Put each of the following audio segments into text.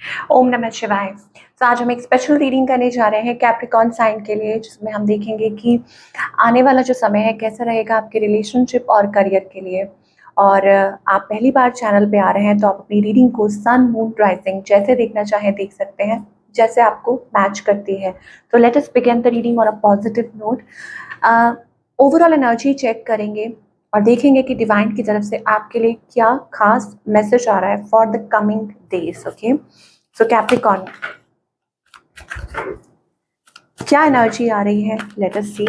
ओम नमः शिवाय। तो आज हम एक स्पेशल रीडिंग करने जा रहे हैं कैप्रिकॉर्न साइन के लिए, जिसमें हम देखेंगे कि आने वाला जो समय है कैसा रहेगा आपके रिलेशनशिप और करियर के लिए। और आप पहली बार चैनल पे आ रहे हैं तो आप अपनी रीडिंग को सन मून राइजिंग जैसे देखना चाहें देख सकते हैं, जैसे आपको मैच करती है। तो let us begin the reading on a positive note. Overall energy check करेंगे और देखेंगे कि डिवाइन की तरफ से आपके लिए क्या खास मैसेज आ रहा है for the coming days. Okay, so Capricorn, क्या एनर्जी आ रही है, लेट अस सी।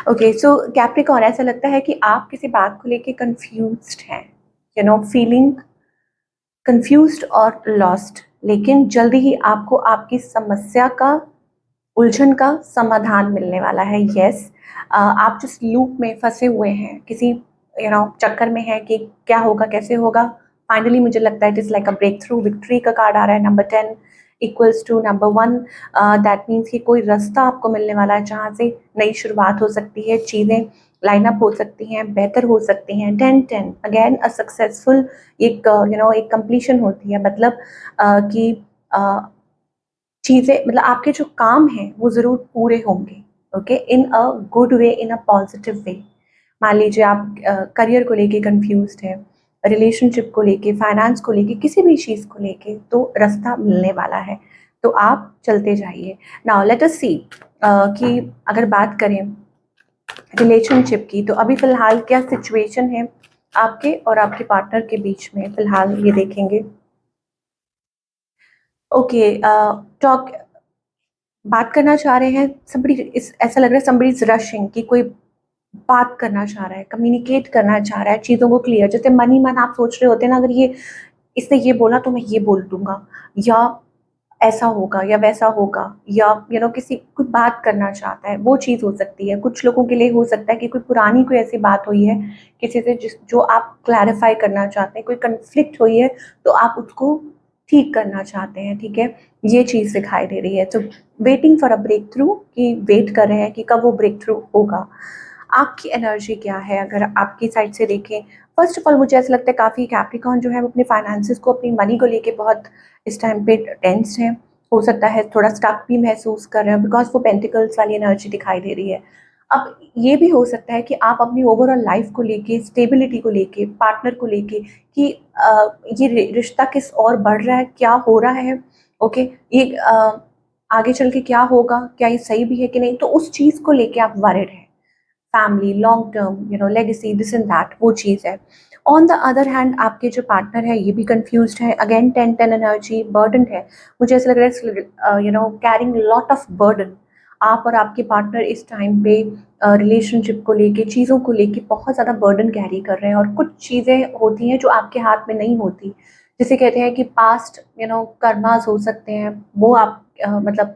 ओके, सो कैप्रिकॉर्न, ऐसा लगता है कि आप किसी बात को लेके कंफ्यूज्ड हैं, फीलिंग कंफ्यूज्ड और लॉस्ट, लेकिन जल्दी ही आपको आपकी समस्या का, उलझन का समाधान मिलने वाला है। यस, आप जिस लूप में फंसे हुए हैं, किसी चक्कर में है कि क्या होगा कैसे होगा, फाइनली मुझे लगता है it is like a breakthrough. Victory का कार्ड आ रहा है, number 10 equals to number 1। That means कि कोई रास्ता आपको मिलने वाला है जहाँ से नई शुरुआत हो सकती है, चीज़ें लाइन अप हो सकती हैं, बेहतर हो सकती हैं। 10-10 अगेन अ सक्सेसफुल, एक एक कंप्लीशन होती है, मतलब कि चीज़ें, मतलब आपके जो काम हैं वो ज़रूर पूरे होंगे। Okay, in a good way, in a positive way. मान लीजिए आप करियर को लेके कंफ्यूज्ड हैं, रिलेशनशिप को लेके, फाइनेंस को लेके, किसी भी चीज़ को लेके, तो रास्ता मिलने वाला है, तो आप चलते जाइए। नाउ लेट अस सी कि अगर बात करें रिलेशनशिप की, तो अभी फ़िलहाल क्या सिचुएशन है आपके और आपके पार्टनर के बीच में, फ़िलहाल ये देखेंगे। ओके, टॉक बात करना चाह रहे हैं, somebody इस ऐसा लग रहा है somebody इज रशिंग, कि कोई बात करना चाह रहा है, कम्युनिकेट करना चाह रहा है चीज़ों को क्लियर। जैसे मन ही मन आप सोच रहे होते हैं ना, अगर ये इसने ये बोला तो मैं ये बोल दूंगा, या ऐसा होगा या वैसा होगा, या किसी कोई बात करना चाहता है, वो चीज़ हो सकती है। कुछ लोगों के लिए हो सकता है कि कोई पुरानी कोई ऐसी बात हुई है किसी से, जिस जो आप क्लैरिफाई करना चाहते हैं, कोई कन्फ्लिक्ट हुई है तो आप उसको ठीक करना चाहते हैं। ठीक है, ये चीज़ दिखाई दे रही है। तो waiting for a breakthrough, कि वेट कर रहे हैं कि कब वो ब्रेक थ्रू होगा। आपकी एनर्जी क्या है अगर आपकी साइड से देखें? फर्स्ट ऑफ ऑल मुझे ऐसा लगता है काफ़ी कैप्रिकॉर्न जो है वो अपने फाइनेंसेस को, अपनी मनी को लेके बहुत इस टाइम पे टेंस्ड है। हो सकता है थोड़ा स्टक भी महसूस कर रहे हैं, बिकॉज वो पेंटिकल्स वाली एनर्जी दिखाई दे रही है। अब ये भी हो सकता है कि आप अपनी ओवरऑल लाइफ को लेके, स्टेबिलिटी को लेके, पार्टनर को लेके, कि ये रिश्ता किस और बढ़ रहा है, क्या हो रहा है। ओके, ये आगे चल के क्या होगा, क्या ये सही भी है कि नहीं, तो उस चीज़ को लेके आप वरिड हैं। Family, long term, legacy, this and that, वो चीज़ है। ऑन द अदर हैंड आपके जो पार्टनर है ये भी कंफ्यूज्ड है। अगेन 10-10 एनर्जी, बर्डन है। मुझे ऐसा लग रहा है कैरिंग लॉट ऑफ बर्डन। आप और आपके पार्टनर इस टाइम पे रिलेशनशिप को लेके, चीज़ों को लेके बहुत ज़्यादा बर्डन कैरी कर रहे हैं, और कुछ चीज़ें होती हैं जो आपके हाथ में नहीं होती। जिसे कहते हैं कि पास्ट कर्मास हो सकते हैं, वो आप मतलब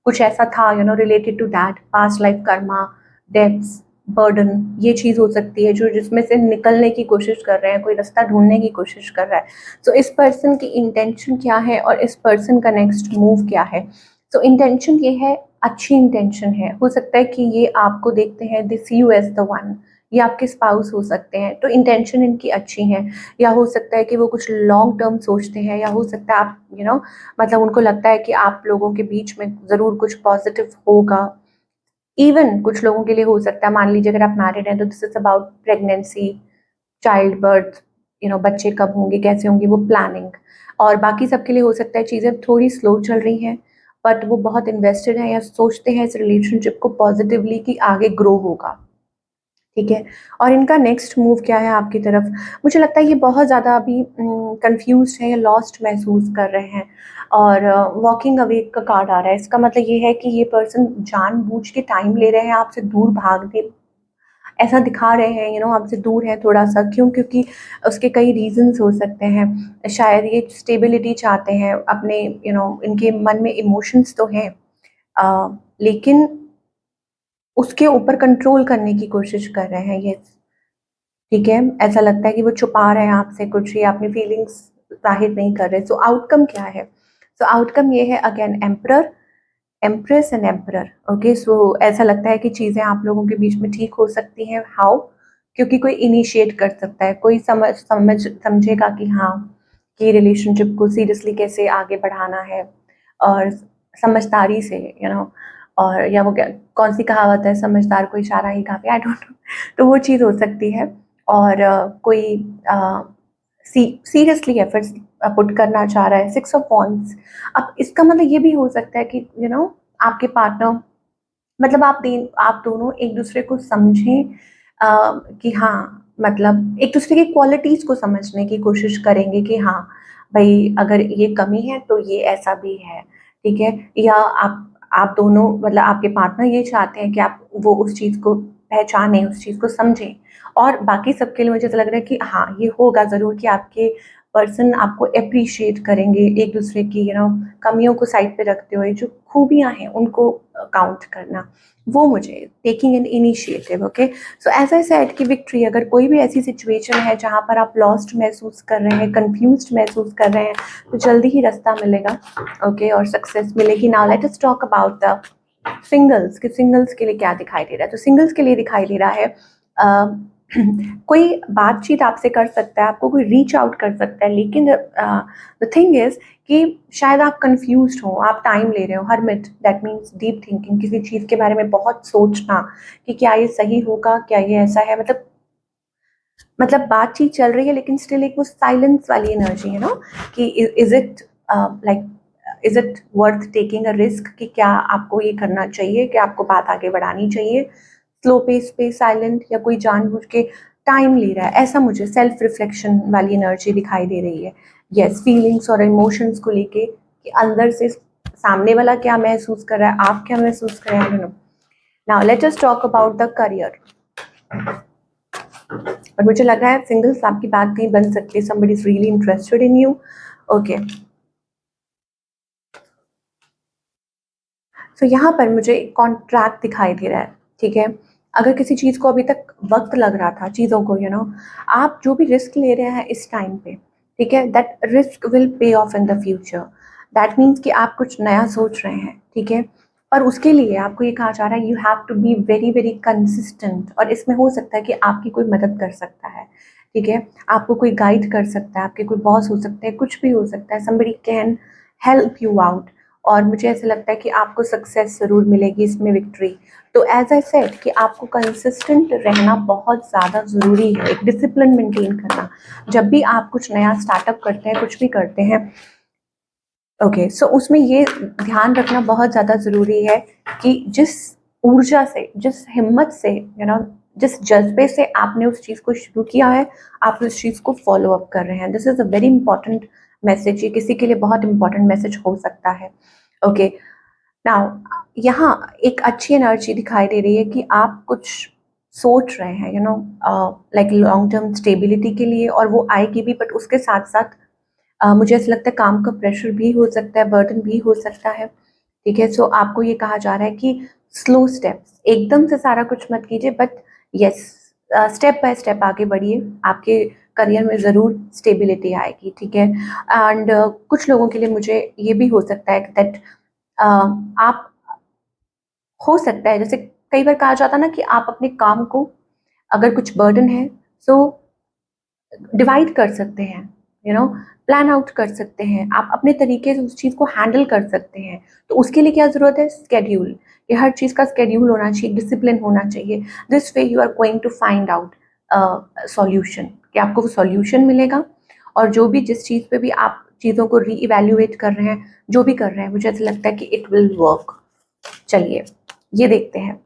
कुछ ऐसा था related to that past life karma, debts, burden, ये चीज़ हो सकती है जो जिसमें से निकलने की कोशिश कर रहे हैं, कोई रास्ता ढूँढने की कोशिश कर रहा है। सो इस पर्सन की इंटेंशन क्या है और इस पर्सन का नेक्स्ट मूव क्या है? सो इंटेंशन ये है, अच्छी इंटेंशन है। हो सकता है कि ये आपको देखते हैं, दे सी यू एज़ द वन, ये आपके स्पाउस हो सकते हैं, तो इंटेंशन इनकी अच्छी है। या हो सकता है कि वो कुछ लॉन्ग टर्म सोचते हैं, या हो सकता है आप मतलब उनको लगता है कि आप लोगों के बीच में ज़रूर कुछ पॉज़िटिव होगा। इवन कुछ लोगों के लिए हो सकता है, मान लीजिए अगर आप मैरिड हैं तो this is about pregnancy, child birth, बच्चे कब होंगे, कैसे होंगे, वो प्लानिंग। और बाकी सबके लिए हो सकता है चीज़ें थोड़ी स्लो चल रही हैं, बट वो बहुत इन्वेस्टेड हैं या सोचते हैं इस रिलेशनशिप को पॉजिटिवली कि आगे ग्रो होगा। ठीक है, और इनका नेक्स्ट मूव क्या है आपकी तरफ? मुझे लगता है ये बहुत ज़्यादा अभी कंफ्यूज्ड है या लॉस्ट महसूस कर रहे हैं। और वॉकिंग अवे का कार्ड आ रहा है, इसका मतलब ये है कि ये पर्सन जानबूझ के टाइम ले रहे हैं आपसे दूर भागने, ऐसा दिखा रहे हैं, आपसे दूर है थोड़ा सा। क्यों? क्योंकि उसके कई रीजंस हो सकते हैं। शायद ये स्टेबिलिटी चाहते हैं अपने, इनके मन में इमोशंस तो हैं, लेकिन उसके ऊपर कंट्रोल करने की कोशिश कर रहे हैं ये। ठीक है, ऐसा लगता है कि वो छुपा रहे हैं आपसे कुछ, या अपनी फीलिंग्स ज़ाहिर नहीं कर रहे। सो आउटकम क्या है? सो आउटकम ये है, again emperor, empress and emperor. Okay, so ऐसा लगता है कि चीज़ें आप लोगों के बीच में ठीक हो सकती हैं। हाउ? क्योंकि कोई इनिशिएट कर सकता है, कोई समझेगा कि हाँ, कि रिलेशनशिप को सीरियसली कैसे आगे बढ़ाना है और समझदारी से, और या वो क्या, कौन सी कहावत है, समझदार को इशारा ही काफ़ी, आई डोंट नो। तो वो चीज़ हो सकती है। और कोई सीरियसली एफर्ट्स पुट करना चाह रहा है, 6 ऑफ वॉन्ड्स। अब इसका मतलब ये भी हो सकता है कि आपके पार्टनर, मतलब आप दोनों एक दूसरे को समझें, कि हाँ, मतलब एक दूसरे की क्वालिटीज़ को समझने की कोशिश करेंगे कि हाँ, भाई अगर ये कमी है तो ये ऐसा भी है, ठीक है? या आप दोनों, मतलब आपके पार्टनर ये चाहते हैं कि आप वो उस चीज़ को पहचानें, उस चीज़ को समझें। और बाकी सबके लिए मुझे ऐसा लग रहा है कि हाँ, ये होगा ज़रूर कि आपके पर्सन आपको एप्रिशिएट करेंगे, एक दूसरे की कमियों को साइड पे रखते हुए जो खूबियाँ हैं उनको काउंट करना, वो मुझे taking an initiative. Okay, so as I said कि विक्ट्री, अगर कोई भी ऐसी सिचुएशन है जहाँ पर आप लॉस्ट महसूस कर रहे हैं, कंफ्यूज्ड महसूस कर रहे हैं, तो जल्दी ही रास्ता मिलेगा, ओके, और सक्सेस मिलेगी। Now let us talk about the singles, कि सिंगल्स के लिए क्या दिखाई दे रहा है। तो सिंगल्स के लिए दिखाई दे रहा है कोई बातचीत आपसे कर सकता है, आपको कोई रीच आउट कर सकता है, लेकिन द थिंग इज कि शायद आप कंफ्यूज्ड हो, आप टाइम ले रहे हो। Hermit, that means deep thinking, किसी चीज़ के बारे में बहुत सोचना कि क्या ये सही होगा, क्या ये ऐसा है, मतलब बातचीत चल रही है लेकिन स्टिल एक वो साइलेंस वाली एनर्जी है ना, कि is it like, is it worth taking a risk, कि क्या आपको ये करना चाहिए, कि आपको बात आगे बढ़ानी चाहिए, स्लो पेस पे साइलेंट, या कोई जानबूझ के टाइम ले रहा है, ऐसा मुझे सेल्फ रिफ्लेक्शन वाली एनर्जी दिखाई दे रही है। यस, फीलिंग्स और इमोशंस को लेके, कि अंदर से सामने वाला क्या महसूस कर रहा है, आप क्या महसूस कर रहे हैं। Now let us talk about the career. और मुझे लग रहा है सिंगल्स, आपकी बात कहीं बन सकती है, somebody is really interested in you. Okay, तो यहाँ पर मुझे कॉन्ट्रैक्ट दिखाई दे रहा है, ठीक है। अगर किसी चीज़ को अभी तक वक्त लग रहा था चीज़ों को, आप जो भी रिस्क ले रहे हैं इस टाइम पे, ठीक है, that risk will pay of in the future. That means कि आप कुछ नया सोच रहे हैं, ठीक है, और उसके लिए आपको ये कहा जा रहा है, you have to be very very consistent. और इसमें हो सकता है कि आपकी कोई मदद कर सकता है, ठीक है, आपको कोई गाइड कर सकता है, आपके कोई बॉस हो सकते हैं, कुछ भी हो सकता है, somebody can help you out. और मुझे ऐसा लगता है कि आपको सक्सेस ज़रूर मिलेगी इसमें, विक्ट्री। तो एज आई सेड कि आपको कंसिस्टेंट रहना बहुत ज़्यादा ज़रूरी है, एक डिसिप्लिन मेंटेन करना, जब भी आप कुछ नया स्टार्टअप करते हैं, कुछ भी करते हैं। ओके, सो उसमें ये ध्यान रखना बहुत ज़्यादा ज़रूरी है कि जिस ऊर्जा से, जिस हिम्मत से, जिस जज्बे से आपने उस चीज़ को शुरू किया है, आप उस चीज़ को फॉलो अप कर रहे हैं। This is a very important message, ये किसी के लिए बहुत इंपॉर्टेंट मैसेज हो सकता है। ओके, नाउ यहाँ एक अच्छी एनर्जी दिखाई दे रही है कि आप कुछ सोच रहे हैं, लाइक लॉन्ग टर्म स्टेबिलिटी के लिए, और वो आएगी भी, बट उसके साथ साथ मुझे ऐसा लगता है काम का प्रेशर भी हो सकता है, बर्डन भी हो सकता है, ठीक है। सो आपको ये कहा जा रहा है कि स्लो स्टेप्स, एकदम से सारा कुछ मत कीजिए, but yes, step by step आगे बढ़िए, आपके करियर में ज़रूर स्टेबिलिटी आएगी, ठीक है। एंड कुछ लोगों के लिए मुझे ये भी हो सकता है दैट आप, हो सकता है, जैसे कई बार कहा जाता है ना कि आप अपने काम को, अगर कुछ बर्डन है, सो डिवाइड कर सकते हैं, प्लान आउट कर सकते हैं, आप अपने तरीके से उस चीज़ को हैंडल कर सकते हैं। तो उसके लिए क्या ज़रूरत है, स्केड्यूल, कि हर चीज़ का स्केड्यूल होना चाहिए, डिसिप्लिन होना चाहिए। This way you are going to find out solution, कि आपको वो सॉल्यूशन मिलेगा। और जो भी, जिस चीज़ पे भी आप चीज़ों को री इवेल्युएट कर रहे हैं, जो भी कर रहे हैं, मुझे ऐसा लगता है कि इट विल वर्क। चलिए, ये देखते हैं।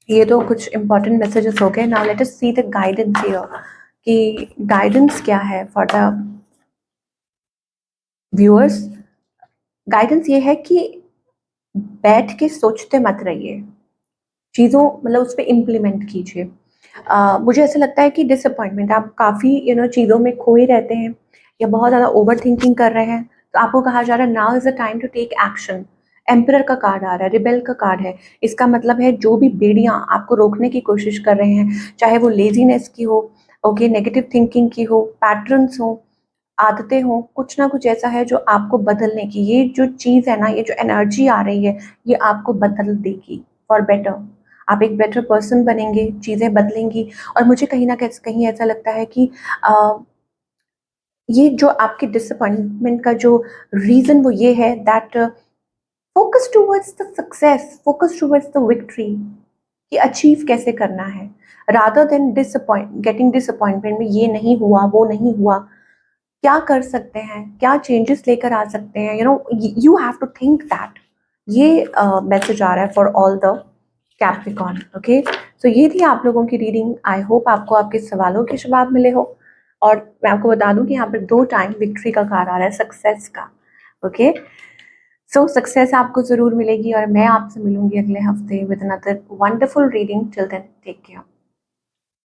ये तो कुछ इंपॉर्टेंट मैसेजेस हो गए। Now let us see the guidance here, कि गाइडेंस क्या है फॉर द व्यूअर्स। गाइडेंस ये है कि बैठ के सोचते मत रहिए, चीज़ों, मतलब उस पर इम्प्लीमेंट कीजिए। मुझे ऐसा लगता है कि डिसअपॉइंटमेंट, आप काफ़ी चीज़ों में खोए रहते हैं, या बहुत ज़्यादा ओवर थिंकिंग कर रहे हैं, तो आपको कहा जा रहा है now is the time to take action. Emperor का कार्ड आ रहा है, रिबेल का कार्ड है। इसका मतलब है जो भी बेड़ियाँ आपको रोकने की कोशिश कर रहे हैं, चाहे वो लेजीनेस की हो, ओके, नेगेटिव थिंकिंग की हो, पैटर्न्स हो, आदतें हों, कुछ ना कुछ ऐसा है जो आपको बदलने की, ये जो चीज़ है ना, ये जो एनर्जी आ रही है, ये आपको बदल देगी फॉर बेटर। आप एक बेटर पर्सन बनेंगे, चीज़ें बदलेंगी। और मुझे कहीं ना कहीं ऐसा लगता है कि ये जो आपकी डिसअपॉइंटमेंट का जो रीज़न वो ये है that focus towards the success, focus towards the victory, कि अचीव कैसे करना है, रादर देन गेटिंग डिसअपॉइंटमेंट में ये नहीं हुआ, वो नहीं हुआ, क्या कर सकते हैं, क्या चेंजेस लेकर आ सकते हैं, you know, you have to think that. ये मैसेज आ रहा है for all the Capricorn. Okay, so ये थी आप लोगों की रीडिंग। आई होप आपको आपके सवालों के जवाब मिले हो। और मैं आपको बता दूं कि यहाँ पर 2 टाइम विक्ट्री का कार्ड आ रहा है, सक्सेस का। ओके, सो सक्सेस आपको ज़रूर मिलेगी और मैं आपसे मिलूंगी अगले हफ्ते with another wonderful reading. Till then take care.